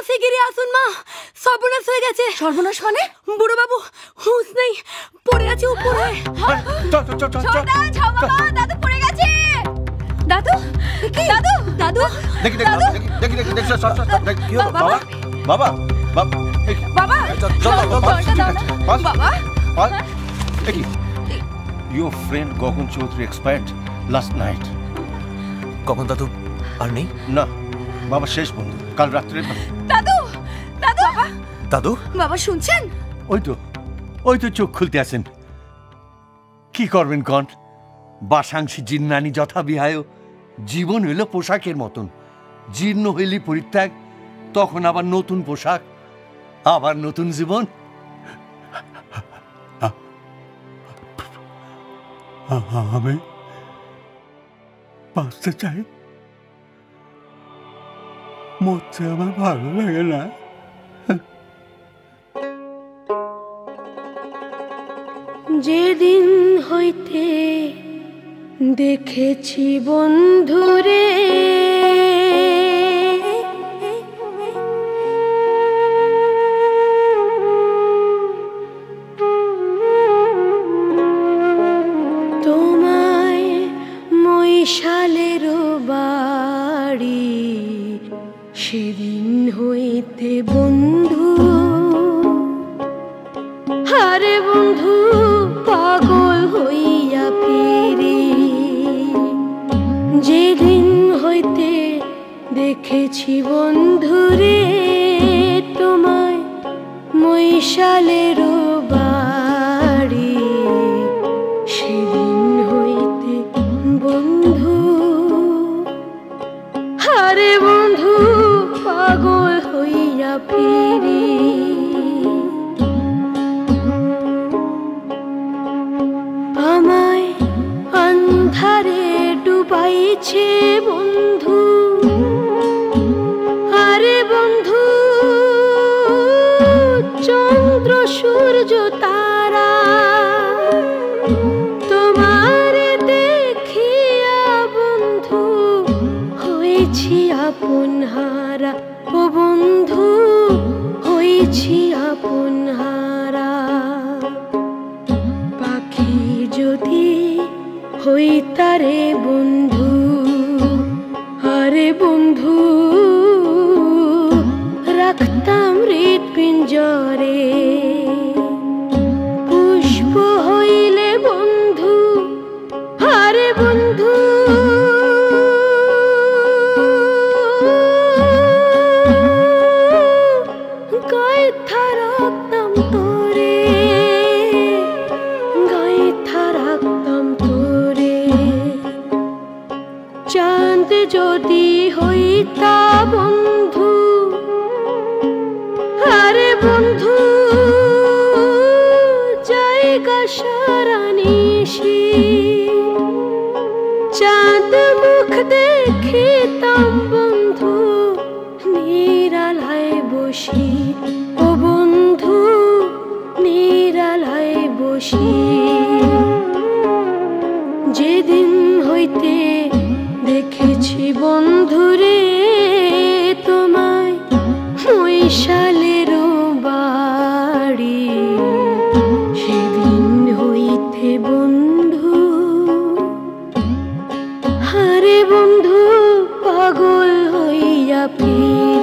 শিগগিরই আসুন মা, সর্বনাশ হয়ে গেছে। সর্বনাশ মানে? বুড়ো বাবু হুঁশ নেই, পড়ে আছে উপরে। দাদু পড়ে গেছে। দাদু দাদু দাদু দেখি বাবা বাবা বাবা বাবা Your friend Gagan Chaudhary expired last night. গগন দাদু আর নেই? না, বাবা শেষ বন্ধু কাল রাত্রে। দাদু দাদু দাদু বাবা শুনছেন? ওই তো চোখ খুলতে আছেন। কি করবেন কন? বাসাংশী জিন্নানি যথা বিহায়। জীবন হইল পোশাকের মতন, জীর্ণ হইলি পরিত্যাগ, তখন আবার নতুন পোশাক, আবার নতুন জীবন। আমি বাঁচতে চাই, মরতে আমার ভালো লাগে না। যেদিন হইতে দেখেছি বন্ধুরে, তোমায় মৈশালের বাড়ি, সেদিন হইতে বন্ধু, আরে বন্ধু পাগল হইয়া ফিরি। যেদিন হইতে দেখেছি বন্ধুরে, তোমায় মৈশালের বাড়ি, সেদিন হইতে বন্ধু, আরে বন্ধু পাগল হইয়া ফিরি। আমায় অন্ধারে ডুবাইছে বন্ধু, আরে বন্ধু চন্দ্র সূর্য তারা, তোমারে দেখিয়া বন্ধু হয়েছি আপন হারা, ও বন্ধু হয়েছি আপন হারা। পাখি যদি হইতারে বন্ধু, আরে বন্ধু রাখতাম হৃৎপিঞ্জরে, পুষ্প হইলে বন্ধু, আরে বন্ধু গাইথা রাখতাম তোরে, গাইথা রাখতাম তোরে। চাঁদ যদি হইতা বন্ধু, আরে বন্ধু জায়গা সারা নিশি, চাঁদ মুখ দেখিতাম বন্ধু নিরালায় বসি, ও বন্ধু নিরালায় বসি। যেদিন হইতে দেখেছি বন্ধুরে, তোমায় মৈশালের বাড়ি, সেদিন হইতে বন্ধু, আরে বন্ধু পাগল হইয়া ফিরি।